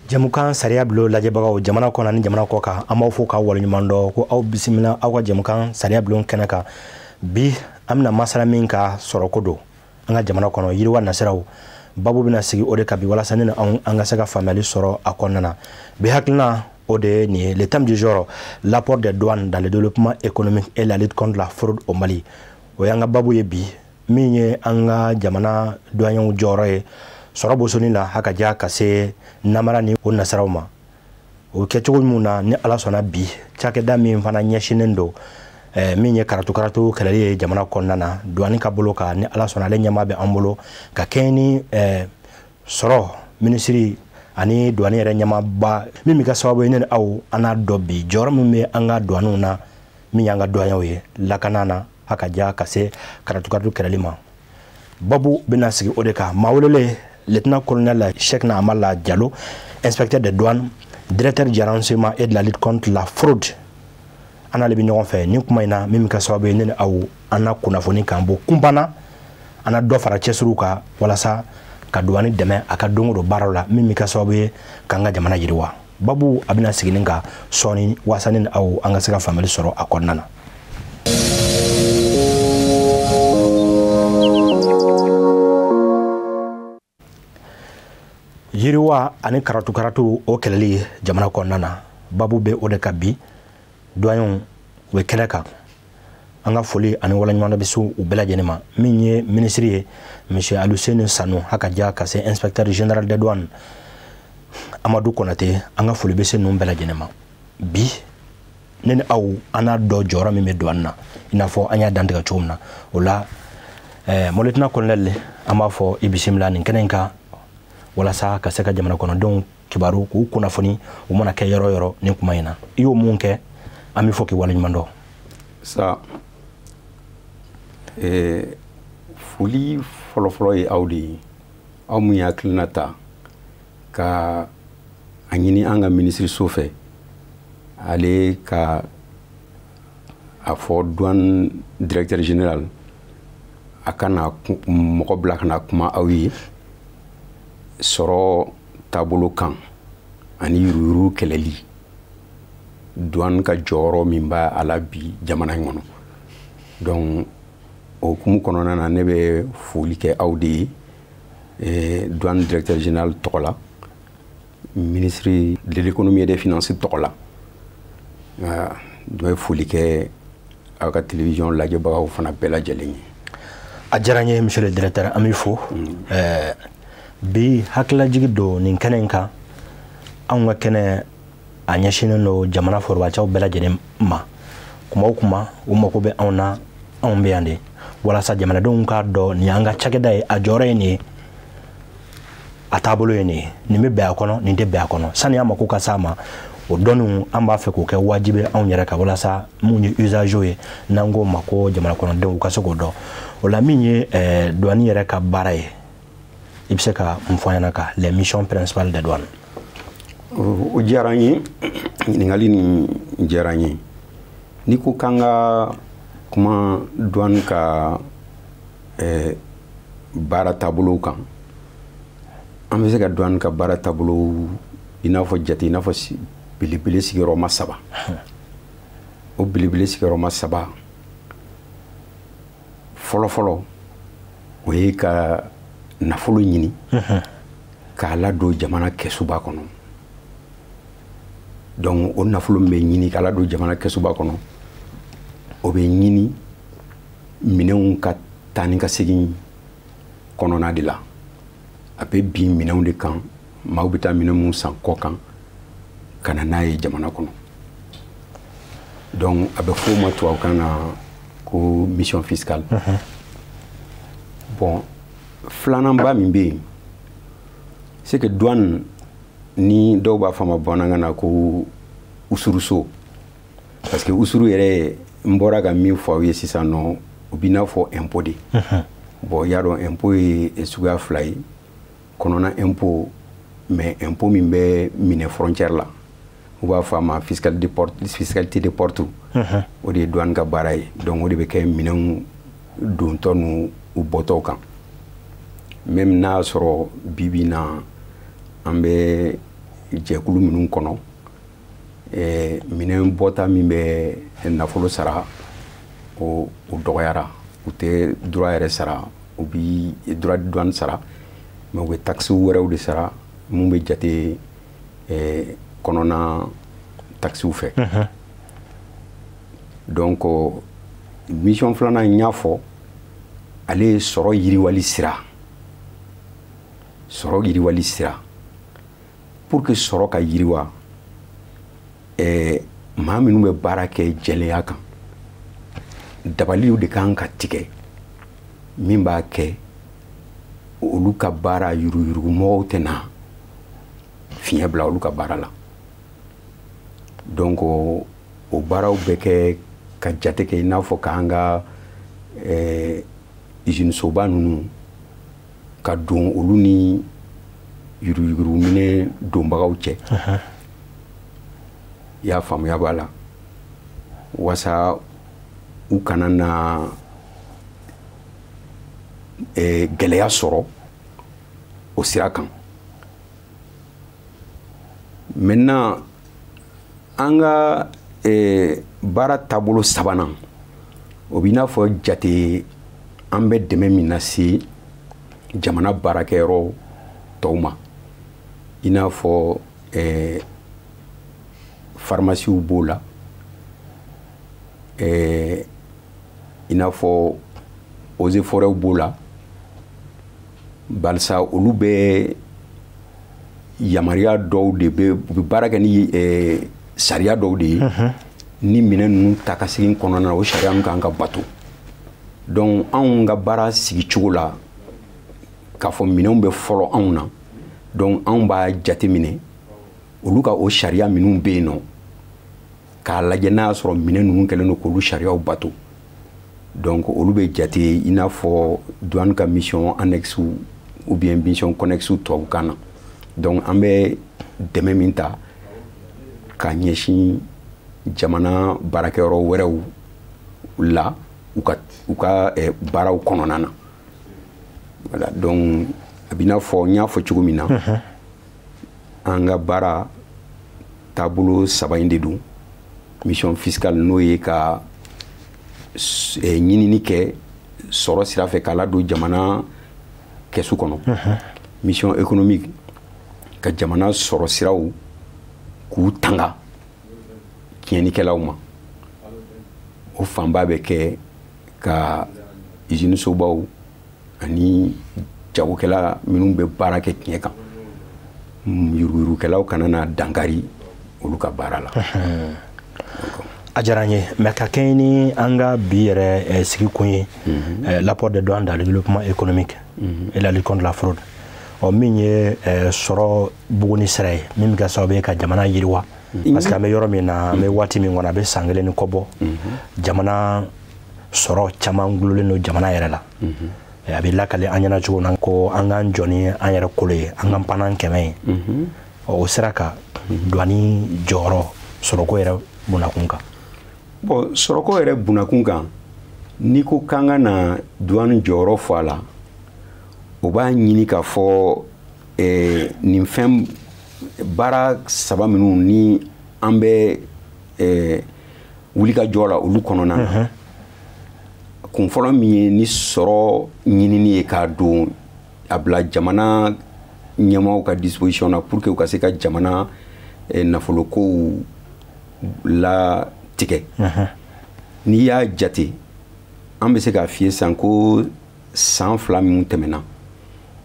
Jamukan sariya bulo lajɛbagaw jamana kɔnɔ ni jamana kɔ kan an b'aw fo k'aw waleɲuman dɔn ko aw bisimila aw ka jamukan sariya bulon kɛnɛ kan bi an bɛna masala min ka sɔrɔ ko don an ka jamana kɔnɔ yiriwa nasiraw babu bɛna sigi o de kan bi walasa ni an ka se ka faamuyali sɔrɔ a kɔnɔna na bi hakilina o de ni ye le thème du jour l'apport des douanes dans le développement économique et la lutte contre la fraude au Mali o y'an ka babu ye bi min ye an ka jamana douaniers jɔyɔrɔ ye sɔrɔ bosoni la hakaja ka se namara ni o nasaraw ma o kɛcogo min na ni ala sɔnna bi cakɛda min fana ɲɛsinen don min ye karatu kɛlɛli ye jamana kɔnɔna na douane ka bolo kan ni ala sɔnna ale ɲɛmaa bɛ an bolo ka kɛɲɛ ni sɔrɔ minisiri ani douane yɛrɛ ɲɛmaaba min bɛ kɛ sababu ye ne ni aw an n'a dɔn bi jɔyɔrɔ min bɛ an ka douanew na min y'an ka douaniers ye lakana na hakaja ka se karatu kɛlɛli ma babu bɛna sigi o de kan maa welele lieutenant-colonel Cheikhna Amala Diallo, inspecteur des douanes, directeur du renseignement et de la lutte contre la fraude. On a les bignons fait, ni kuma ina, mimi ka sababu ni au ana kunafoni kambo kumbana, ana do fara chesuruka wala sa ka douane deme aka dongo do barola mimi ka sababu kanga jamana yiriwa. Babu abina sigininga soni wasanin au anga seka family soro akonnana. Yiriwa ani karatu o kɛlɛli jamana kɔnɔna na babu bɛ o de ka bi douaniers u bɛ kɛnɛ kan an ka foli ani waleɲuman bɛ se u bɛɛ lajɛlen ma min ye ministre ye monsieur Aluseni Sanu hakaja ka se inspecteur général des douanes Amadou Konate an ka foli bɛ se ninnu bɛɛ lajɛlen ma bi ne ni aw an n'a dɔn jɔyɔrɔ min bɛ douane na i n'a fɔ an y'a dantigɛ cogo min na o la mon lieutenant colonel an b'a fɔ i bisimila nin kɛnɛ in kan walasa ka se ka jamana kɔnɔdenw kibaru k'u kunnafoni u mana kɛ yɔrɔ yɔrɔ ni kuma in na i y'o mun kɛ an bɛ fɔ k'i waleɲuman dɔn sa foli fɔlɔfɔlɔ ye aw de ye aw mun ye hakilina ta ka a ɲini an ka minisiriso fɛ ale ka a fɔ douane directeur général a kana mɔgɔ bila kana kuma aw ye sɔrɔ taabolo kan ani yuruyuru kɛlɛli douane ka jɔyɔrɔ min b'a a la bi jamana in kɔnɔ donc o hukumu kɔnɔna na ne bɛ foli kɛ aw de ye douane directeur général tɔgɔ la ministre de l'économie et des finances tɔgɔ la ne bɛ foli kɛ aw ka télévision lajɛbagaw fana bɛɛ lajɛlen ye a diyara n ye monsieur le directeur an b'i fo bi hakilajigi don nin kɛnɛ in kan anw ka kɛnɛ a ɲɛsinen don jamana forobacɛw bɛɛ lajɛlen ma kuma o kuma u mago bɛ anw na anw bɛ yan de walasa jamanadenw k'a dɔn nin y'an ka cakɛda ye a jɔyɔrɔ ye nin ye a taabolo ye nin ye nin bɛ bɛn a kɔnɔ nin tɛ bɛn a kɔnɔ sani an mako ka s'a ma o dɔnniw an b'a fɛ k'o kɛ wajibi anw yɛrɛ kan walasa mun ye usagers ye n'an k'o ma ko jamana kɔnɔdenw ka se k'o dɔn o la min ye douane yɛrɛ ka baara ye i bɛ se ka mun fɔ an ɲɛna kan les missions principales des douanes o diyara n ye ɲininkali nin diyara n ye n'i ko k'an ka kuma douane ka baara taabolo kan an bɛ se ka douane ka baara taabolo i n'a fɔ jate i n'a fɔ belebele sigiyɔrɔma 3 o belebele sigiyɔrɔma 3 fɔlɔfɔlɔ o ye ka nafolo ɲini k'a ladon jamana kɛsuba kɔnɔ donc o nafolo bɛ ɲini k'a ladon jamana kɛsuba kɔnɔ o bɛ ɲini minɛnw ka taa ni ka segin kɔnɔna de la a bɛ bin minɛnw de kan maaw bɛ taa minɛn mun san kɔ kan ka na n'a ye jamana kɔnɔ donc a bɛ f'o ma tubabukan na ko mission fiscale bon filanan ba min bɛ yen c'est que douane ni dɔw b'a fɔ a ma bamanankan na ko usuruso parce que usuru yɛrɛ n bɔra ka min fɔ aw ye sisan nɔ o b'i n'a fɔ impôt de bon y'a dɔn impôt ye suguya 2 ye kɔnɔna impôt mais impôt min bɛ minɛ frontière la u b'a fɔ a ma fiscalité de porte o de ye douane ka baara ye donc o de bɛ kɛ minɛnw dontɔ n'u bɔtɔw kan même n'a sɔrɔ bibi na an bɛ jɛkulu minnu kɔnɔ minɛn bɔta min bɛ nafolo sara o dɔgɔyara u tɛ droit yɛrɛ sara u bi droit de douane sara mais u bɛ taxe wɛrɛw de sara mun bɛ jate kɔnɔna taxes fɛ donc mission filanan n y'a fɔ ale ye sɔrɔ yiriwali sira pour que sɔrɔ ka yiriwa maa minnu bɛ baara kɛ jɛlenya kan dabaliw de kan ka tigɛ min b'a kɛ olu ka baara yuruguyurugumɔgɔw tɛ na fiɲɛ bila olu ka baara la donc o baaraw bɛ kɛ ka jate kɛ i n'a fɔ k'an ka usine soba ninnu ka don olu ni yuruguyuruguminɛ donbagaw cɛ i y'a faamuya b'a la wasa u kana na gɛlɛya sɔrɔ o sira kan maintenant an ka baara taabolo sabanan o b'i n'a fɔ jate an bɛ dɛmɛ min na se jamana baarakɛyɔrɔ tɔw ma i n'a fɔ pharmacies b'o la i n'a fɔ eaux et forêts b'o la barisa olu bɛ yamaruya dɔw de bɛ u bɛ baara kɛ ni sariya dɔw de ye ni minɛn ninnu ta ka segin kɔnɔna na o sariya ninnu kan ka bato donc anw ka baara sigi cogo la k'a fɔ minɛnw bɛ fɔlɔ anw na donc anw b'a jate minɛ olu ka o sariya minnu bɛ yen nɔ k'a lajɛ n'a y'a sɔrɔ minɛn ninnu kɛlen don k'olu sariyaw bato donc olu bɛ jate i n'a fɔ douane ka mission annexe ou bien mission connexe tubabukan na donc an bɛ dɛmɛ min ta ka ɲɛsin jamana baarakɛyɔrɔ wɛrɛw la u ka baaraw kɔnɔna na voilà donc a b'i n'a fɔ n y'a fɔ cogo min na an ka baara taabolo saba in de don mission fiscale n'o ye ka ɲinini kɛ sɔrɔ sira fɛ k'a ladon jamana kɛsu kɔnɔ mission économique ka jamana sɔrɔ siraw k'u tanga tiɲɛnikɛlaw ma o fanba bɛ kɛ ka usine sobaw ani jagokɛla minnu bɛ baara kɛ tiɲɛ kan yuruguyurugukɛlaw kana na dankari olu ka baara la a diyara n ye mais ka kɛɲɛ ni an ka bi yɛrɛ sigi kun ye l'apport des douanes dans le développement économique et la lutte contre la fraude min ye sɔrɔ buguni sira ye min bɛ kɛ sababu ye ka jamana yiriwa parce que an bɛ yɔrɔ min na an bɛ waati min kɔnɔ a bɛ san kelen ni kɔ bɔ jamana sɔrɔ caman gulolen don jamana yɛrɛ la a bɛ lakale an ɲɛna cogo na ko an k'an jɔ ni an yɛrɛ kolo ye an k'an pan n'an kɛmɛ ye o sira kan douane jɔyɔrɔ sɔrɔko yɛrɛ bunakun kan bon sɔrɔko yɛrɛ bunakun kan n'i ko k'an ka na douane jɔyɔrɔ fɔ a la o b'a ɲini k'a fɔ nin fɛn baara saba minnu ni an bɛ wulikajɔ la olu kɔnɔna na kun fɔlɔ min ye ni sɔrɔ ɲinini ye k'a don a bila jamana ɲɛmaaw ka disposition na pour que u ka se ka jamana nafolokow la tigɛ n'i y'a jate an bɛ se k'a f'i ye sisan ko san fila minnu tɛmɛna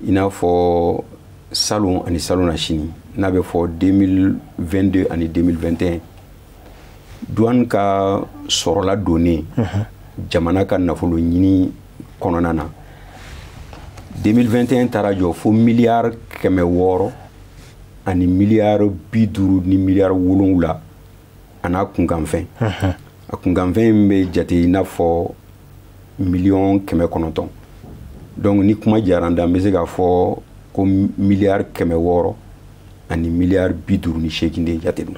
i n'a fɔ salon ani salon na sini n'a bɛ fɔ 2022 ani 2021 douane ka sɔrɔla donnen jamana ka nafolo ɲini kɔnɔna na 2021 taara jɔ fo miliyari 600 ani miliyari 50 ni miliyari 7 a n'a kunkanfɛn a kunkanfɛn bɛ jate i n'a fɔ miliyɔn 900 donc ni kuma diyara n da n bɛ se k'a fɔ ko miliyari 600 ani miliyari 58 de jate don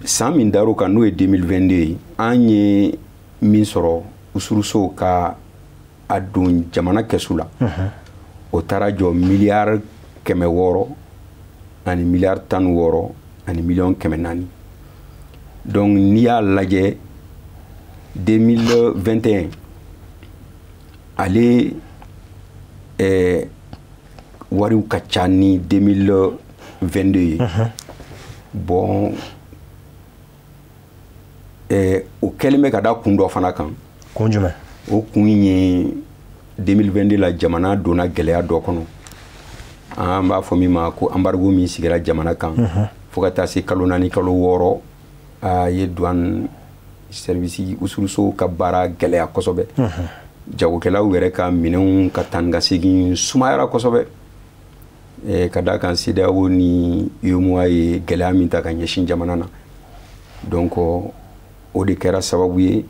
san min dar'o kan n'o ye 2022 ye an ye min sɔrɔ usuruso ka a don jamana kɛsu la o taara jɔ miliyari 600 ani miliyari 16 ani miliyɔn 400. Donc n'i y'a lajɛ 2021 ale wariw ka ca ni 2022 ye. Bon o kɛlen bɛ ka da kun dɔ fana kan. Kun jumɛn? O kun ye 2022 la jamana donna gɛlɛya dɔ kɔnɔ. An b'a fɔ min ma ko embargo min sigira jamana kan fo ka taa se kalo 4 kalo 6 a ye douane service usuruso ka baara gɛlɛya kosɛbɛ. Jagokɛlaw yɛrɛ ka minɛnw ka taa ni ka segin sumayara kosɛbɛ. Ka da kan CEDEAO ni UEMOA ye gɛlɛya min ta ka ɲɛsin jamana na. Donc o de kɛra sababu ye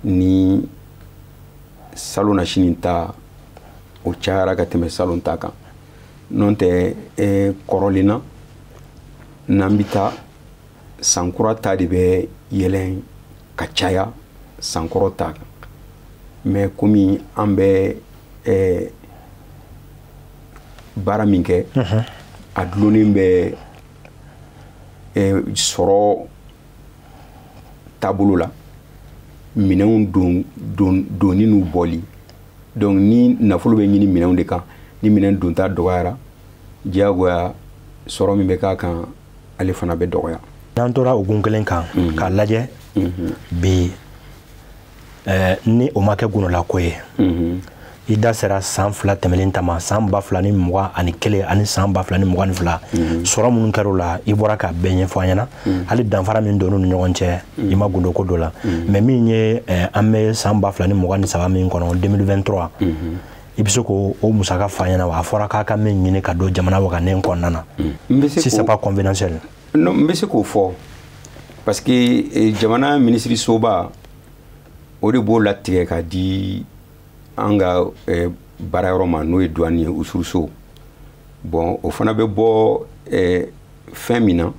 ni salon na sini ta o cayara ka tɛmɛ salon ta kan. N'o tɛ kɔrɔlen na n'an bɛ taa sankura ta de bɛ yɛlɛn ka caya sankɔrɔ ta kan. Mais komi an bɛ baara min kɛ a dulonnen bɛ sɔrɔ taabolo la minɛnw donni n'u bɔli. Donc ni nafolo bɛ ɲini minɛnw de kan ni minɛn donta dɔgɔyara diyagoya sɔrɔ min bɛ k'a kan ale fana bɛ dɔgɔya. N'an tora o gun kelen kan k'a lajɛ bi ni o ma kɛ gunolako ye i da sera san 2 tɛmɛlen ta ma san 2021 ani san 2022 sɔrɔ minnu kɛra o la i bɔra ka bɛɛ ɲɛfɔ an ɲɛna hali danfara min donn'u ni ɲɔgɔn cɛ i ma gundo ko dɔ la mais min ye an bɛ san 2023 min kɔnɔ 2023 i bɛ se k'o musaka fɔ an ɲɛna wa a fɔra k'a ka min ɲini ka don jamana waganen kɔnɔna na si c'est pas confidentiel. Non, n bɛ se k'o fɔ parce que jamana minisiri soba o de b'o latigɛ ka di an ka baara yɔrɔ ma n'o ye douane ye usuruso. Bon o fana bɛ bɔ fɛn min na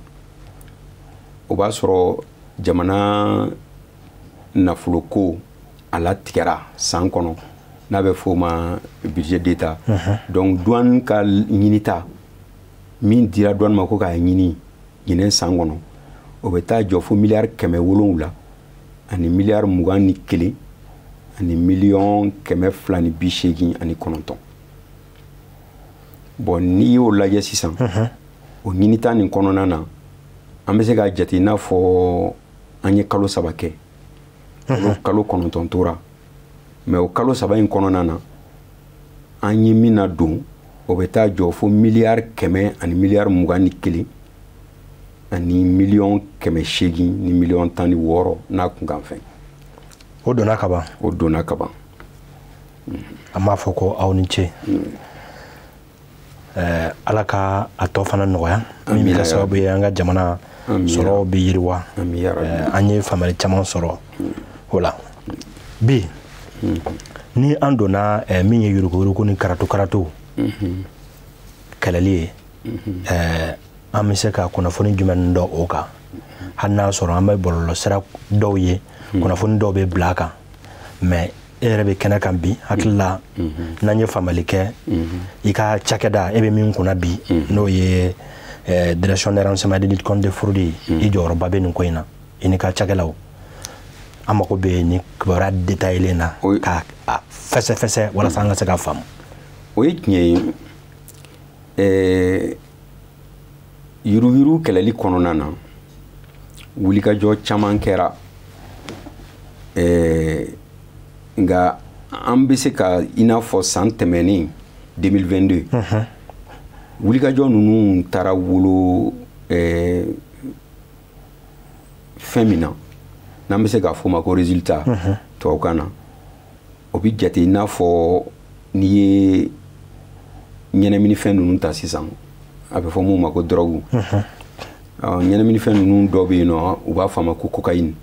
o b'a sɔrɔ jamana nafoloko a latigɛra san kɔnɔ n'a bɛ f'o ma budget d'état. Donc douane ka ɲinita min dira douane ma ko k'a ɲini ɲinɛ san kɔnɔ o bɛ taa jɔ fo miliyari 700 ani miliyari 21 ani miliyɔn 289. Bon n'i y'o lajɛ sisan o ɲinita nin kɔnɔna na an bɛ se ka jate i n'a fɔ an ye kalo 3 kɛ kalo 9 tora mais o kalo 3 in kɔnɔna na an ye min na don o bɛ taa jɔ fo miliyari 100 ani miliyari 21 ani miliyɔn 800 ni miliyɔn 16 n'a kunkan fɛn. O donna ka ban. O donna ka ban. An b'a fɔ ko aw ni ce. Ala ka a tɔ fana nɔgɔya min bɛ kɛ sababu ye an ka jamana sɔrɔ bɛ yiriwa. An ye faamuyali caman sɔrɔ o la. Bi ni an donna min ye yurugu-yurugu ni karatu kɛlɛli ye an bɛ se ka kunnafoni jumɛn dɔ o kan hali n'a sɔrɔ an bɛ bɔlɔlɔsira dɔw ye kunnafoni dɔw bɛ bila a kan mais e yɛrɛ bɛ kɛnɛ kan bi hakili la n'an ye faamuyali kɛ i ka cakɛda e bɛ min kunna bi n'o ye direction de renseignement de lutte contre les fraudes i jɔyɔrɔba bɛ nin ko in na i ni ka cakɛlaw an mago bɛ nin kibaruya détaillé na ka fɛsɛfɛsɛ walasa an ka se ka faamu. O ye tiɲɛ ye yurugu-yurugu kɛlɛli kɔnɔna na wulikajɔ caman kɛra nka an bɛ se ka i n'a fɔ san tɛmɛnen 2022 wulikajɔ ninnu taara wolo fɛn min na n'an bɛ se k'a fɔ o ma ko résultat tubabukan na o bɛ jate i n'a fɔ n'i ye ɲɛnɛminifɛn ninnu ta sisan a bɛ fɔ mun ma ko drogue ɲɛnɛminifɛn ninnu dɔ bɛ yen nɔ u b'a fɔ a ma ko cocaïne.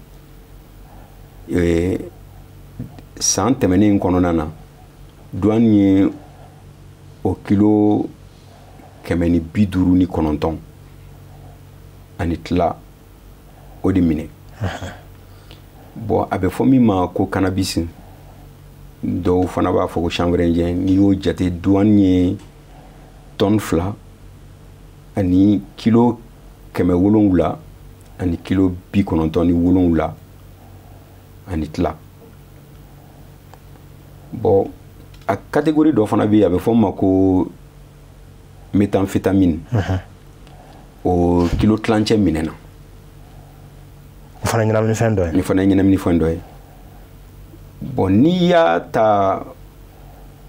San tɛmɛnen kɔnɔna na douane ye o kilo 159 ani tila o de minɛ. Bon a bɛ fɔ min ma ko cannabis dɔw fana b'a fɔ ko chanvre indien n'i y'o jate douane ye tonne 2 ani kilo 700 ani kilo 97 ani tila. Bon a catégorie dɔ fana bɛ yen a bɛ fɔ o ma ko méthamphétamine. O kilo tilancɛ minɛna. O fana ye ɲɛnaminifɛn dɔ ye. Ni fana ye ɲɛnaminifɛn dɔ ye. Bon n'i y'a ta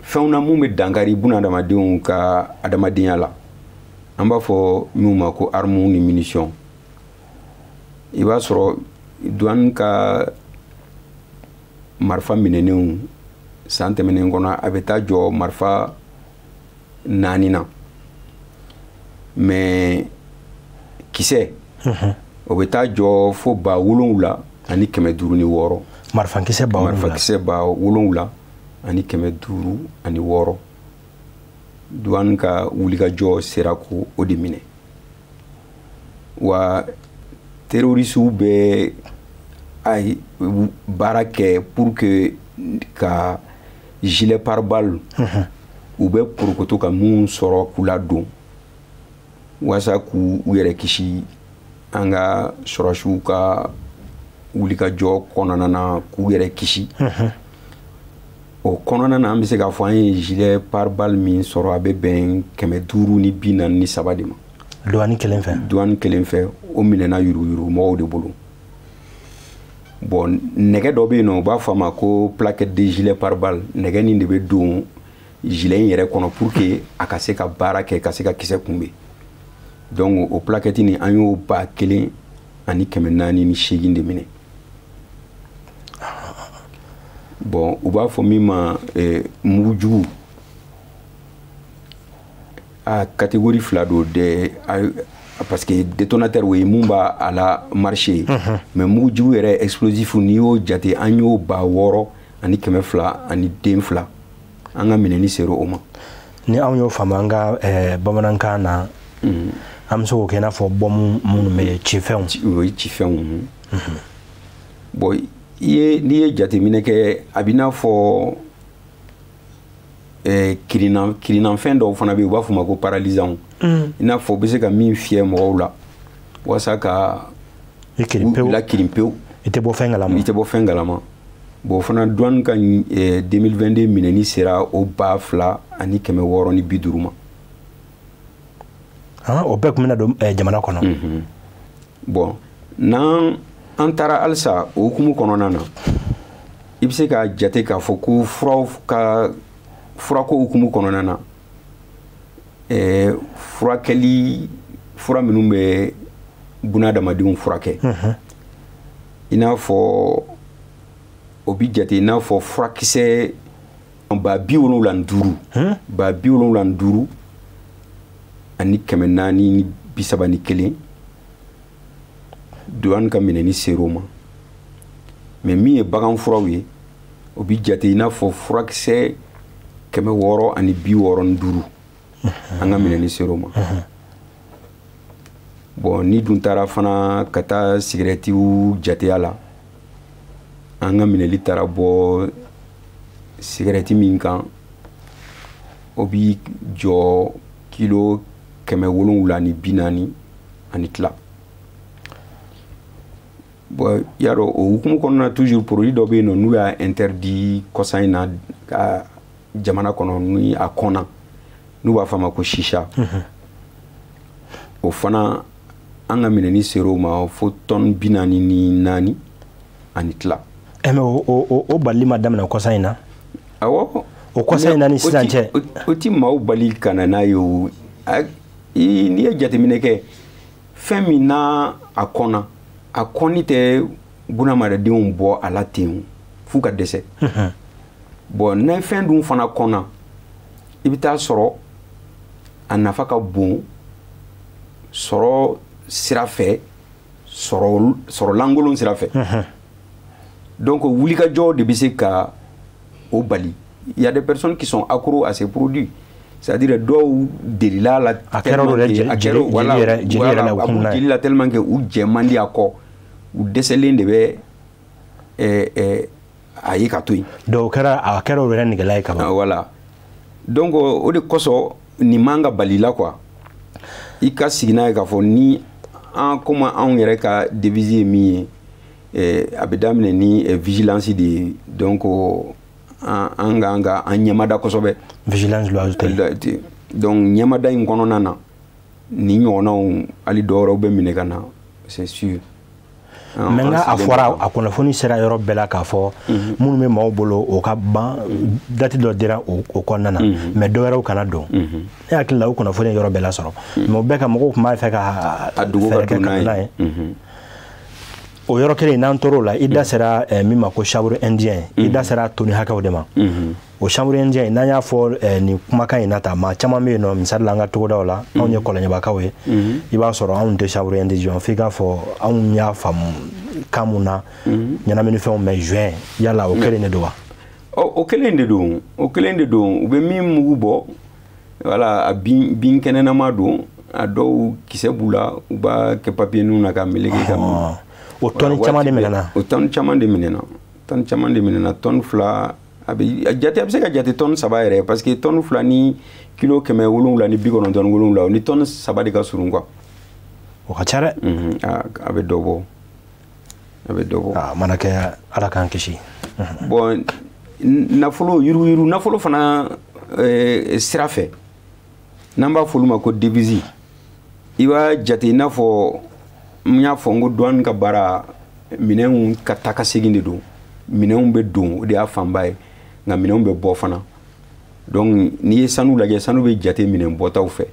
fɛnw na mun bɛ dankari bunadamadenw ka adamadenya la an b'a fɔ min ma ko armes ni munitions. I b'a sɔrɔ douane ka marifa minɛnenw san tɛmɛnen kɔnɔ a bɛ taa jɔ marifa 4 na mais kisɛ o bɛ taa jɔ fo 7,000 ani 506. Marifakisɛ 7,000 ani 506. Douane ka wulikajɔ sera ko o de minɛ. Wa terrorisiw bɛ ay baara kɛ pour que ka gilet pare-balles u bɛ porokoto ka mun sɔrɔ k'u ladon walasa k'u yɛrɛ kisi an ka sɔrɔsiw ka wulikajɔ kɔnɔna na k'u yɛrɛ kisi. O kɔnɔna na an bɛ se k'a fɔ an ye gilet pare-balles min sɔrɔ a bɛ bɛn 543 de ma. Douane kelen fɛ. Douane kelen fɛ o minɛna yuruguyurugu mɔgɔw de bolo. Bon nɛgɛ dɔ bɛ yen nɔ u b'a fɔ a ma ko plaquette de gilet pare-balles nɛgɛ nin de bɛ don gilet in yɛrɛ kɔnɔ pour que a ka se ka baara kɛ ka se ka kisɛ kunbɛn. Donc o plaquette nin an y'o 1,000 ani 408 de minɛ. Bon u b'a fɔ min ma mugujugu a catégorie 2 don de parce que détonateur o ye mun b'a a la marché mais mugujugu yɛrɛ explosif n'i y'o jate an y'o 6,000 ani 200 ani 2 an ka minɛni sera o ma. Ni anw y'o faamu an ka bamanankan na an bɛ se k'o kɛ i n'a fɔ bɔmu minnu bɛ cifɛnw. O ye cifɛnw. Bon n'i ye jateminɛ kɛ a b'i n'a fɔ kirinanfɛn dɔw fana bɛ yen u b'a fɔ o ma ko paralysant. I n'a fɔ u bɛ se ka min fiyɛ mɔgɔw la walasa ka lakirin pewu. I tɛ bɔ fɛn kalama. I tɛ bɔ fɛn kalama. Bon fana douane ka 2022 minɛni sera o 2,000 ani 650 ma. O bɛɛ tun bɛna don jamana kɔnɔ. Bon n'an taara halisa o hukumu kɔnɔna na i bɛ se ka jate k'a fɔ ko furako hukumu kɔnɔna na fura minnu bɛ bunadamadenw furakɛ i n'a fɔ o bɛ jate i n'a fɔ furakisɛ 75,000 ani 431 douane ka minɛni sera o ma mais min ye bagan furaw ye o bɛ jate i n'a fɔ furakisɛ 665 an ka minɛni sera o ma. Bon ni dun taara fana ka taa sigarɛtiw jateya la an ka minɛli taara bɔ sigarɛti min kan o bɛ jɔ kilo 740 ani tila. Bon y'a dɔn o hukumu kɔnɔna toujours produit dɔ bɛ yen nɔ n'u y'a interdit kɔsan in na ka jamana kɔnɔ ni a kɔnna n'u b'a fɔ a ma ko shisha. O fana an ka minɛni sera o ma fo tonne 44 ani tila. Mais o bali ma daminɛ kɔsan in na. Awɔ. O kɔsan in na ni sisan cɛ. O ti maaw bali ka na n'a ye o. N'i ye jateminɛ kɛ fɛn min n'a a kɔnna a kɔnni tɛ bunadamadenw bɔ a la ten f'u ka dɛsɛ. Bon n'a fɛn dun fana kɔnna i bɛ taa sɔrɔ a nafa ka bon sɔrɔ sira fɛ sɔrɔ lankolon sira fɛ. Donc wulikajɔ de bɛ se ka o bali. Il y a des personnes qui sont accros à ces produits. C'est-à-dire dɔw delila la tellement que u jɛ man di a kɔ u dɛsɛlen de bɛ a ye ka to yen. Donc a kɛra o yɛrɛ nɛgɛla ye ka ban. Voilà. Donc o de kosɔn nin man ka bali la quoi. i ka sigi n'a ye k'a fɔ ni an comme anw yɛrɛ ka devise ye min ye a bɛ daminɛ ni vigilance de ye donc an ka an ɲɛmada kosɛbɛ vigilance loyauté donc ɲɛmada in kɔnɔna na ni ɲɔgɔnnaw hali dɔwɛrɛw bɛ minɛ ka na c'est sûr. mais n ka a fɔra a kunnafoni sera yɔrɔ bɛɛ la k'a fɔ minnu bɛ maaw bolo o ka ban date dɔ dira o kɔnɔna na mais dɔwɛrɛw kana don ne hakili la o kunnafoni yɔrɔ bɛɛ la sɔrɔ mais o bɛɛ ka mɔgɔw tun b'a fɛ ka fɛɛrɛ kɛ ka n'a ye o yɔrɔ kelen n'an tor'o la i da sera min ma ko chambre indien i da sera toni hakɛw de ma o chambre indien n'an y'a fɔ nin kumakan in na ta maa caman bɛ yen nɔ misali la an ka togodaw la anw ye kɔlɔnjɛbakaw ye i b'a sɔrɔ anw tɛ chambre indien f'i k'a fɔ anw y'a faamu kan mun na ɲɛnaminifɛnw mɛ juin yala o kelen de don wa o kelen de don o kelen de don u bɛ min mugu bɔ voilà a bin kɛnɛnama don a dɔw kisɛ b'u la u b'a kɛ papier ninnu na ka meleke ka min o tɔni caman de minɛna o tɔni caman de minɛna tɔni caman de minɛna tɔni 2 a bɛ se ka jate tɔni 3 yɛrɛ parce que tɔni 2 ni kilo 797 ni tɔni 3 de ka surun quoi o ka ca dɛ a bɛ dɔ bɔ a bɛ dɔ bɔ a mana kɛ ala k'an kisi bon nafolo yurugu nafolo fana sira fɛ n'an b'a fɔ olu ma ko devise i b'a jate i n'a fɔ n y'a fɔ n ko douane ka baara minɛnw ka taa ka segin de don minɛnw bɛ don o de y'a fanba ye nka minɛnw bɛ bɔ fana donc n'i ye sanu lajɛ sanu bɛ jate minɛn bɔtaw fɛ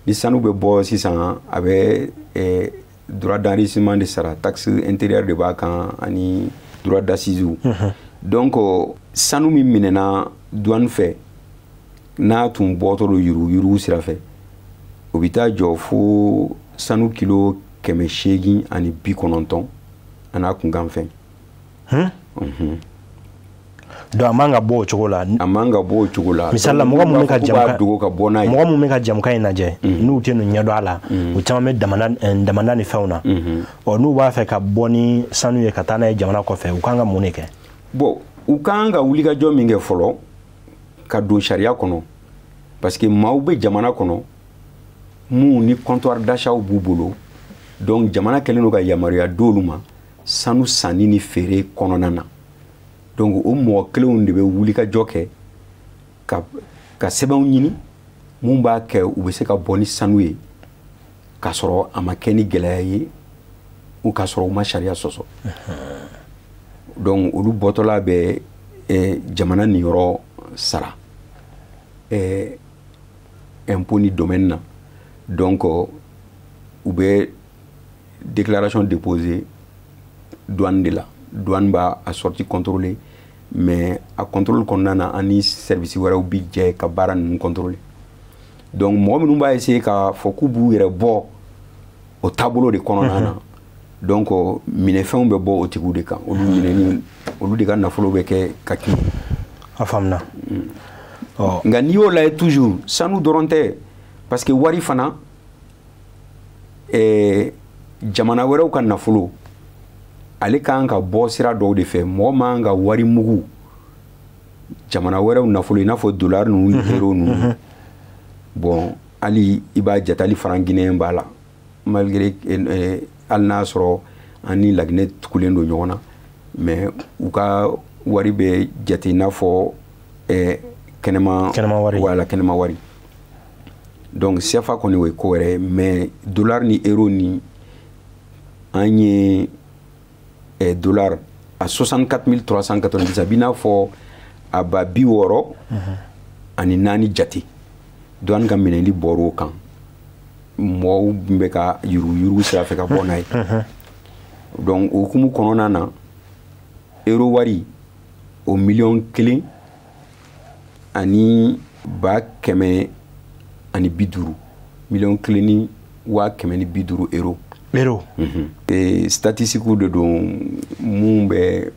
ni sanu bɛ bɔ sisan a bɛ droit d'enregistrement de sara taxe intérieure de b'a kan ani droit d'assise donc sanu min minɛna douane fɛ n'a tun bɔtɔ don yurugu sira fɛ o bɛ taa jɔ fo sanu kilo 890 ana kunkan fɛn donc a man ka bɔ o cogo la a man ka bɔ o cogo la misali la mɔgɔ mun bɛ ka jamukan in lajɛ n'u tɛ nin ɲɛdɔn a la u caman bɛ damanda ni fɛnw na n'u b'a fɛ ka bɔ ni sanu ye ka taa n'a ye jamana kɔfɛ u kan ka mun de kɛ bon u kan ka wulikajɔ min kɛ fɔlɔ ka don sariya kɔnɔ parce que maaw bɛ jamana kɔnɔ mun ni comptoir d'achat b'u bolo donc jamana kɛlen don ka yamaruya d'olu ma sanu sanni ni feere kɔnɔna na donc o mɔgɔ kelenw de bɛ wulikajɔ kɛ ka sɛbɛnw ɲini mun b'a kɛ u bɛ se ka bɔ ni sanu ye k'a sɔrɔ a ma kɛ ni gɛlɛya ye ou k'a sɔrɔ u ma sariya sɔsɔ donc olu bɔtɔla bɛ jamana nin yɔrɔ sara impôt ni domaine na donc u bɛ déclaration déposée douane de la douane b'a sorti contrôler mais a contrôle kɔnɔna na ani service wɛrɛw bi jɛ ka baara ninnu contrôler donc mɔgɔ minnu b'a essayer k'a fɔ k'u b'u yɛrɛ bɔ o taabolo de kɔnɔna na donc minɛfɛnw bɛ bɔ o tigiw de kan olu minɛni olu de ka nafolo bɛ kɛ ka kin a faamuna nka n'i y'o lajɛ toujours sanu dɔrɔn tɛ parce que wari fana jamana wɛrɛw ka nafolo ale kan ka bɔ sira dɔw de fɛ mɔgɔ man ka wari mugu jamana wɛrɛw nafolo i n'a fɔ dollar ninnu euro ninnu bon hali i b'a jate hali franc guinéen b'a la malgré hali n'a sɔrɔ an ni Laginɛ tugulen don ɲɔgɔn na mais u ka wari bɛ jate i n'a fɔ kɛnɛma wari donc CFA kɔni o ye ko wɛrɛ mais dollar ni euro ni an ye dollar à 64 390 a b'i n'a fɔ a ba 60 ani 4 jate douane ka minɛli bɔr'o kan mɔgɔw bɛ ka yurugu sira fɛ ka bɔ n'a ye donc o hukumu kɔnɔna na euro wari o 1,1 ani 150 ani 50 1,1 ni 150 euro statistique de don mun bɛ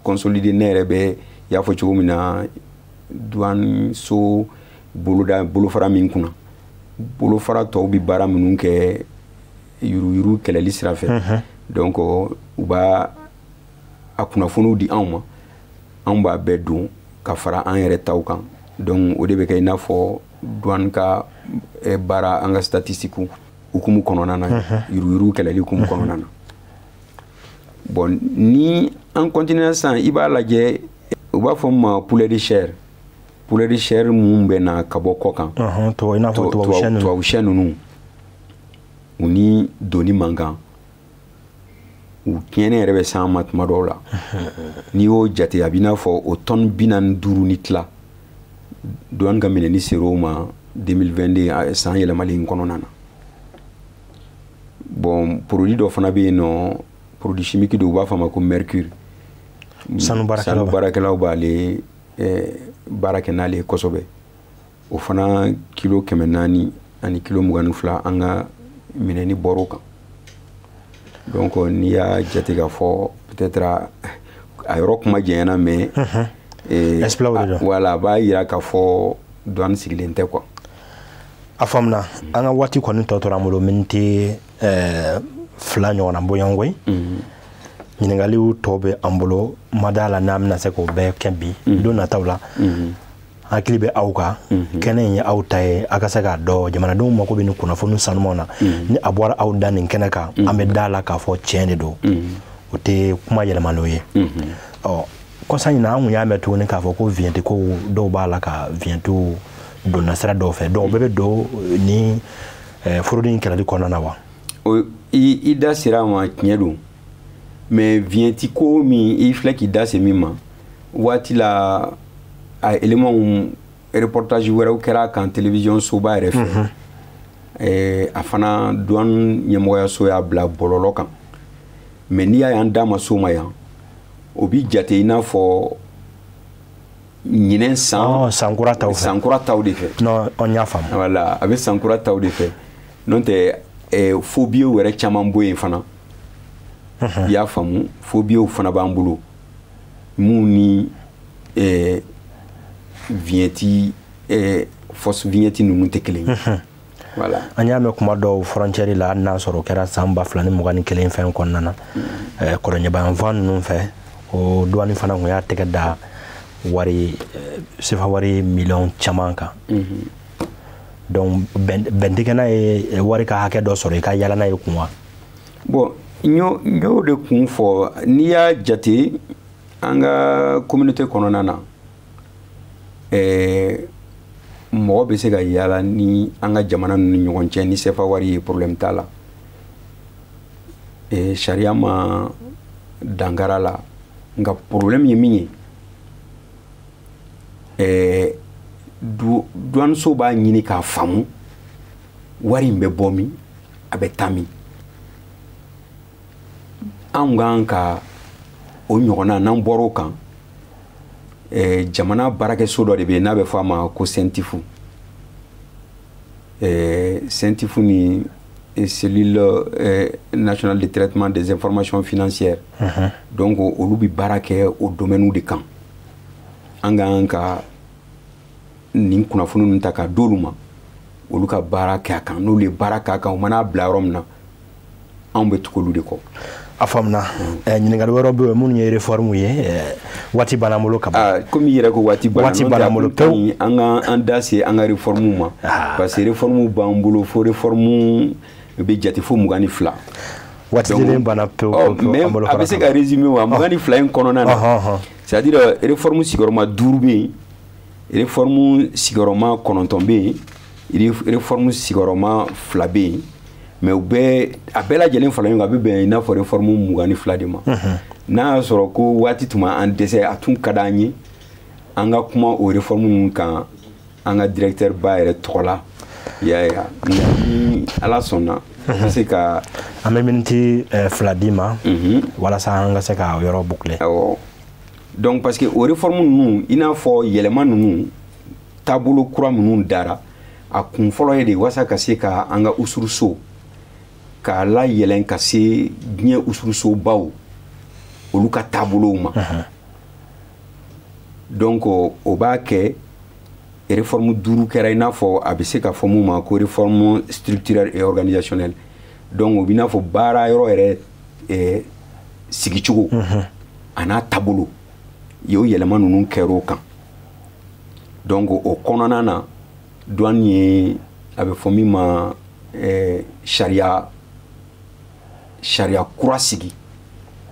consolider ne yɛrɛ bɛ y'a fɔ cogo min na douane so bolofara min kunna bolofara tɔw bɛ baara minnu kɛ yurugu kɛlɛli sira fɛ donc u b'a a kunnafoniw di anw ma anw b'a bɛɛ don ka fara an yɛrɛ taw kan donc o de bɛ kɛ i n'a fɔ douane ka baara an ka statistique hukumu kɔnɔna na yuruguyurugu kɛlɛli hukumu kɔnɔna na bon ni an continue sisan i b'a lajɛ u b'a fɔ ma poulet de chair mun bɛ na ka bɔ kɔ kan tubabu sɛ ninnu u ni doni man kan u tiɲɛni yɛrɛ bɛ s'an ma tuma dɔw la n'i y'o jate a b'i n'a fɔ o tonne 45 ni tila douane ka minɛni ser'o ma 2022 san yɛlɛmali in kɔnɔna na bon produit dɔ fana bɛ yen nɔ produit chimique dɔ u b'a fɔ a ma ko mercure sanu baarakɛlaw b'ale baara kɛ n'ale kosɛbɛ o fana kilo 400 ani kilo 22 an ka minɛni bɔr'o kan donc n'i y'a jate k'a fɔ peut-être a yɔrɔ kuma jɛnyana mais voilà a b'a yira k'a fɔ douane sigilen tɛ quoi a faamuna an ka waati kɔni tɔ tora an bolo miniti 2 ɲɔgɔnna bɔɲɔgɔnko ɲininkaliw tɔ bɛ an bolo ma d'a la n'an bɛna se k'o bɛɛ kɛ bi don nataw la hakili bɛ aw kan kɛnɛ in ye aw ta ye a ka se k'a dɔn jamanadenw mako bɛ nin kunnafoni sanumanw na ni a bɔra aw da nin kɛnɛ kan an bɛ da la k'a fɔ tiɲɛ de don o tɛ kuma yɛlɛmaniw ye kɔsa ɲina an kun y'a mɛn tuguni k'a fɔ ko viɲɛti ko dɔw b'a la ka viɲɛtiw donna sira dɔw fɛ donc bɛɛ bɛ don ni forodi in kɛlɛli kɔnɔna na wa i da sera a ma tiɲɛ don mais viɲɛti ko min i filɛ k'i da se min ma waati la a éléments reportage wɛrɛw kɛra kan télévision soba yɛrɛ fɛ a fana douane ɲɛmɔgɔyaso y'a bila bɔlɔlɔ kan mais n'i y'a y'an da ma so ma yan o bi jate i n'a fɔ ɲinɛ sankura taw de fɛ non on y'a faamu voilà a bɛ sankura taw de fɛ n'o tɛ phobie wɛrɛ caman bɔ yen fana i y'a faamu phobie fana b'an bolo mun ni vignette fausse vignette ninnu tɛ kelen ye voilà an y'a mɛn kuma dɔw frontière la n'a sɔrɔ kɛra san 2021 fɛn kɔnɔna na kɔrɔɲɛbayanfan ninnu fɛ o douane fana kun y'a tɛgɛ da wari sefa wari miliyɔn caman kan donc bɛntigɛ n'a ye wari ka hakɛ dɔ sɔrɔ i ka yala n'a ye kun wa bon n y'o de kun fɔ n'i y'a jate an ka communauté kɔnɔna na mɔgɔ bɛ se ka yala ni an ka jamana ninnu ni ɲɔgɔn cɛ ni sefa wari ye problème t'a la sariya ma dankara la nka problème ye min ye douane so b'a ɲini k'a faamu wari in bɛ bɔ min a bɛ taa min an kan ka o ɲɔgɔnna n'an bɔr'o kan jamana baarakɛso dɔ de bɛ yen n'a bɛ fɔ a ma ko CENTIFU CENTIFU ni cellule nationale de traitement des informations financières donc olu bɛ baara kɛ o domaine de kan an kan ka nin kunnafoni ninnu ta ka d'olu ma olu ka baara kɛ a kan n'olu ye baara k'a kan u mana bila yɔrɔ min na anw bɛ tugu olu de kɔ a faamuna ɲininkali wɛrɛ bɛ yen minnu ye réforme ye waati b'an bolo ka ban komi i yɛrɛ ko waati b'an bolo pewu an da se an ka réforme ma parce que réforme b'an bolo fo réforme bɛ jate fo 22 waati dilen banna pewu mais a bɛ se ka résumer wa 22 in kɔnɔna na c'est à dire réforme sigiyɔrɔma 5 bɛ yen réforme sigiyɔrɔma 9 bɛ yen réforme sigiyɔrɔma 2 bɛ yen mais u bɛɛ a bɛɛ lajɛlen fara ɲɔgɔn kan a bɛ bɛn i n'a fɔ réforme 22 de ma n'a y'a sɔrɔ ko waati tun an dɛsɛ a tun ka d'an ye an ka kuma o réforme ninnu kan an ka directeur ba yɛrɛ tɔgɔ la i y'a ye ni ala sɔnna an ka se ka an bɛ miniti 2 d'i ma walasa an ka se ka yɔrɔ boucler awɔ donc parce que o réforme ninnu i n'a fɔ yɛlɛma ninnu taabolo kura minnu dara a kun fɔlɔ ye de walasa ka se ka an ka usuruso k'a la yɛlɛn ka se diɲɛ usuruso baw olu ka taabolow ma donc o b'a kɛ réforme 5 kɛra i n'a fɔ a bɛ se ka fɔ mun ma ko réforme structurelle et organisationnelle donc o b'i n'a fɔ baara yɔrɔ yɛrɛ sigicogo a n'a taabolo i y'o yɛlɛma ninnu kɛr'o kan donc o kɔnɔna na douane ye a bɛ fɔ min ma sariya kura sigi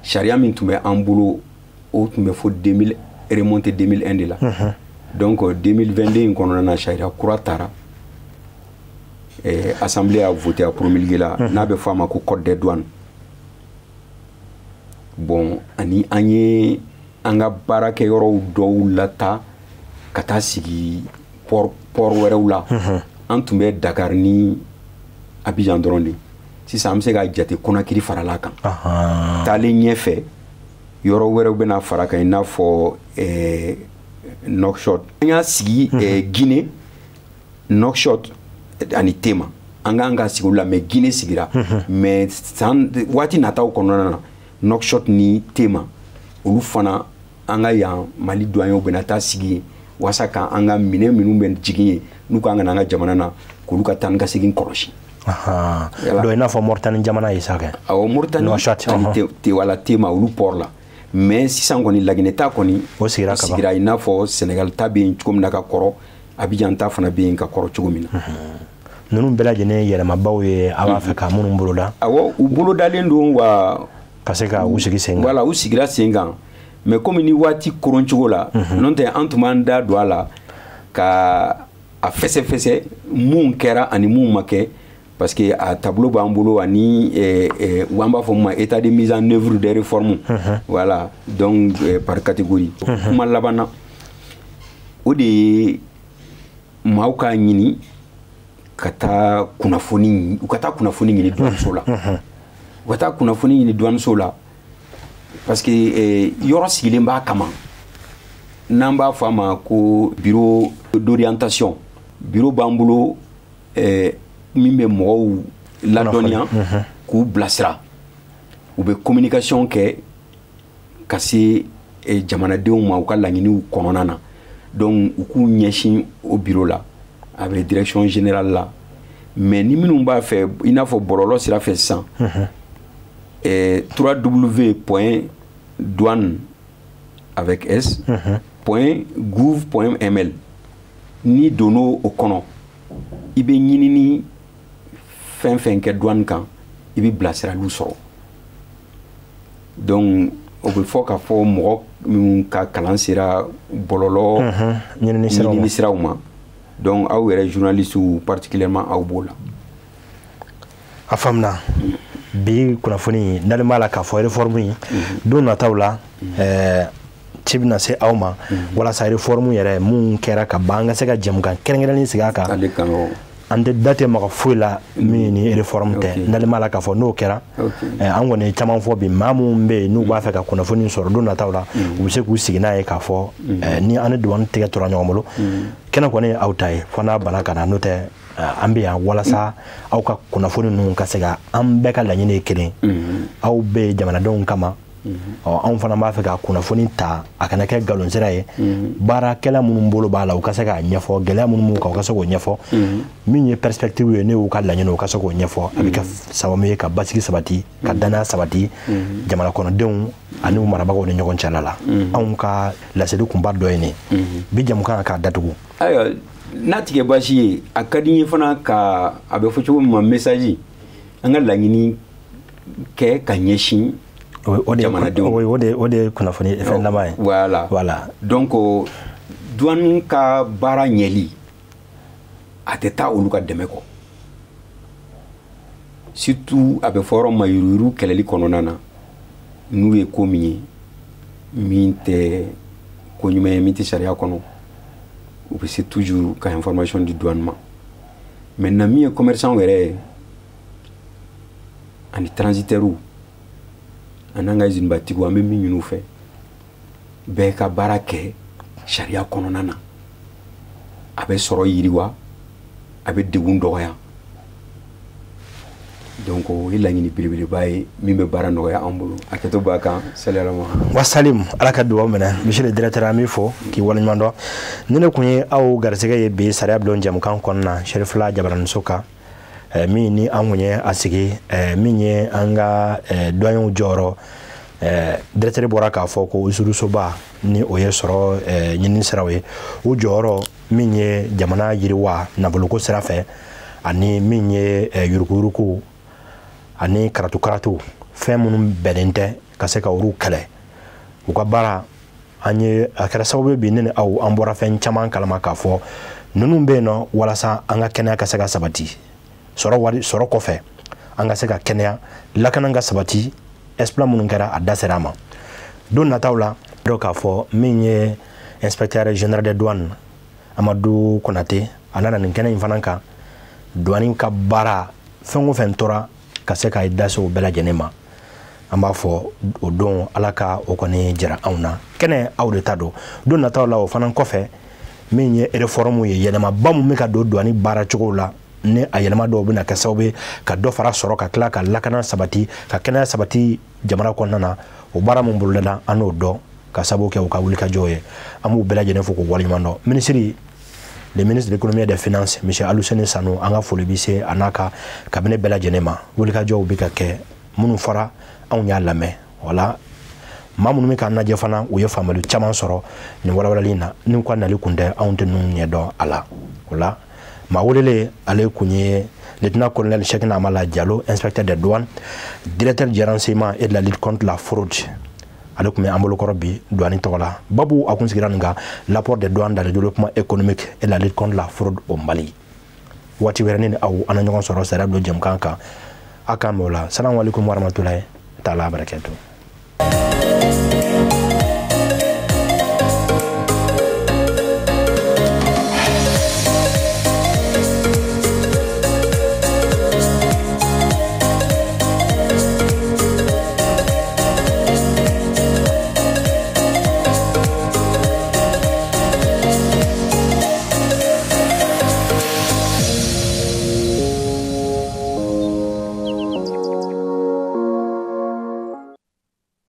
sariya min tun bɛ an bolo o tun bɛ fɔ 2000 remonté 2001 de la donc 2022 in kɔnɔna na sariya kura taara assemblée a voté a promulgué la n'a bɛ fɔ a ma ko code des douanes bon ani an ye an ka baarakɛyɔrɔw dɔw lata ka taa sigi port wɛrɛw la an tun bɛ Dakar ni Abidjan dɔrɔn de sisan an bɛ se ka jate Conakry farala kan taalen ɲɛfɛ yɔrɔ wɛrɛw bɛna fara kan i n'a fɔ Nouakchott an y'a sigi Guinée Nouakchott ani Tema an k'an ka sigi o la mais Guinée sigira mais waati nataw kɔnɔna na Nouakchott ni Tema olu fana an ka yan Mali douaniers bɛna taa sigi yen walasa ka an ka minɛn minnu bɛ jigin yen n'u ka an ka n'an ka jamana na k'olu ka taa ni ka segin kɔlɔsi. Donc i n'a fɔ Mauritanie jamana ye sa kɛ. Awɔ Mauritanie ani wala Tema olu port la mais sisan kɔni Laginɛ ta kɔni o sigira i n'a fɔ Sénégal ta bɛ yen cogo min na ka kɔrɔ Abidjan ta fana bɛ yen ka kɔrɔ cogo min na. Ninnu bɛɛ lajɛlen yɛlɛmabaw ye a b'a fɛ ka minnu boloda. Awɔ u bolodalen don wa ka se ka u sigi sen kan. Voilà u sigira sen kan mais comme ni waati koron cogo la n'o tɛ an tun b'an da don a la ka a fɛsɛfɛsɛ mun kɛra ani mun ma kɛ parce que a tableau b'an bolo ani an b'a fɔ ma état de mise en œuvre des réformes voilà donc par catégorie kuma laban na o de ye maaw k'a ɲini ka taa kunnafoni ɲini douaneso la u ka taa kunnafoni ɲini douaneso la parce que yɔrɔ sigilen b'a kama n'an b'a fɔ a ma ko bureau d'orientation bureau b'an bolo min bɛ mɔgɔw ladɔnniya k'u bilasira u bɛ communication kɛ ka se jamanadenw ma u ka laɲiniw kɔnɔna na donc u k'u ɲɛsin o bureau la a bɛ direction générale la mais ni minnu b'a fɛ i n'a fɔ bɔlɔlɔ sira fɛ sisan www.douane avec s .gouv.ml ni donn'o o kɔnɔ i bɛ ɲinini fɛn fɛn kɛ douane kan i bɛ bilasiraliw sɔrɔ donc o bɛ fɔ k'a fɔ mɔgɔ minnu ka kalan sera bɔlɔlɔ ɲinini siraw ma donc aw yɛrɛ journalistes particulièrement aw b'o la. A faamuna bi kunnafoni n'ale b'a la k'a fɔ réforme in don nataw la ci bɛna se aw ma walasa réforme yɛrɛ mun kɛra ka ban an ka se ka jɛmukan kɛrɛnkɛrɛnnen sigi a kan an tɛ da tɛ maga foyi la min ni réforme tɛ n'ale b'a la k'a fɔ n'o kɛra an kɔni caman fɔ bi maa minnu bɛ yen n'u b'a fɛ ka kunnafoni sɔrɔ don nataw la u bɛ se k'u sigi n'a ye k'a fɔ ni an ni douane tɛgɛ tora ɲɔgɔn bolo kɛnɛ kɔni ye aw ta ye fo n'a bana ka na n'o tɛ an bɛ yan walasa aw ka kunnafoni ninnu ka se ka an bɛɛ ka laɲini ye kelen aw bɛ jamanadenw kama anw fana b'a fɛ ka kunnafoni ta a kana kɛ galon sira ye baarakɛla minnu bolo b'a la u ka se k'a ɲɛfɔ gɛlɛya minnu b'u kan u ka se k'o ɲɛfɔ min ye perspective ye ne y'u ka laɲini u ka se k'o ɲɛfɔ a bɛ kɛ sababu ye ka basigi sabati ka danaya sabati jamana kɔnɔdenw ani marabagaw ni ɲɔgɔn cɛla la anw ka laseli kunba dɔ ye nin bi jamukan k'a datugu. Ayiwa n'a tigɛ baasi ye a ka di n ye fana ka a bɛ fɔ cogo min ma message an ka laɲini kɛ ka ɲɛsin jamanadenw o de ye kunnafoni fɛn laban ye. Voilà donc douane ka baara ɲɛli a tɛ taa olu ka dɛmɛ kɔ surtout a bɛ fɔ yɔrɔ ma yurugu kɛlɛli kɔnɔna na n'u ye ko min ye min tɛ ko ɲuman ye min tɛ sariya kɔnɔ u bɛ se toujours ka information di douane ma maintenant min ye commerçant yɛrɛ ye ani transitaires an n'an ka usine batigiw an bɛ min ɲini u fɛ bɛɛ ka baara kɛ sariya kɔnɔna na a bɛ sɔrɔ yiriwa a bɛ degun dɔgɔya donc o ye laɲini belebeleba ye min bɛ baara nɔgɔya an bolo a kɛtɔ b'a kan saliyalama wa salim ala ka dugawu minɛ monsieur le directeur an b'i fo k'i waleɲuman dɔn ni ne kun ye aw garisɛgɛ ye bi sariya bulon jɛmukan kɔnɔna Serifula Jabaraniso kan min ni an kun ye a sigi min ye an ka douaniers jɔyɔrɔ directeur bɔra k'a fɔ ko usurusoba ni o ye sɔrɔ ɲinini siraw ye o jɔyɔrɔ min ye jamana yiriwa nafoloko sira fɛ ani min ye yuruguyurugu ani karatu fɛn minnu bɛnnen tɛ ka se ka olu kɛlɛ u ka baara an ye a kɛra sababu bi ne ni aw an bɔra fɛn caman kalama k'a fɔ ninnu bɛ yen nɔ walasa an ka kɛnɛya ka se ka sabati sɔrɔ kɔfɛ an ka se ka kɛnɛya lakana ka sabati exploit minnu kɛra a da sera a ma don nataw la dɔw k'a fɔ min ye inspecteur général des douanes Amadou Konate a nana nin kɛnɛ in fana kan douane ka baara fɛn o fɛn tora ka se ka da se o bɛɛ lajɛlen ma an b'a fɔ o don ala ka o kɔni jara anw na kɛnɛ aw de ta don don nataw la o fana kɔfɛ min ye réforme ye yɛlɛmaba mun bɛ ka don douane baara cogo la ni a yɛlɛma dɔw bɛna kɛ sababu ka dɔ fara sɔrɔ ka tila ka lakana sabati ka kɛnɛya sabati jamana kɔnɔna na o baara mun boloda an n'o dɔn ka sababu kɛ u ka wulikajɔw ye an b'u bɛɛ lajɛlen fo k'u waleɲuman dɔn ministre le ministre de l'économie et des finances monsieur Aluseni Sanu an ka foli bi se a n'a ka cabinet bɛɛ lajɛlen ma wulikajɔw bɛ ka kɛ minnu fara anw y'a lamɛn wala maa minnu bɛ k'an lajɛ fana u ye faamuyali caman sɔrɔ nin walawalali in na ni ka nali kun tɛ anw tɛ ninnu ɲɛdɔn a la o la maa welelen ale kun ye lieutenant colonel Cheikhna Amala Diallo inspecteur des douanes directeur du renseignement et de la lutte contre la fraude ale kun bɛ an bolokɔrɔ bi douane tɔgɔ la babu a kun sigira nin kan l'apport des douanes dans le développement économique et la lutte contre la fraude au Mali waati wɛrɛ ne ni aw an na ɲɔgɔn sɔrɔ sariya don jɛmukan kan a k'an mɛn o la salamu alaikum warahmatulahi taala barakatuh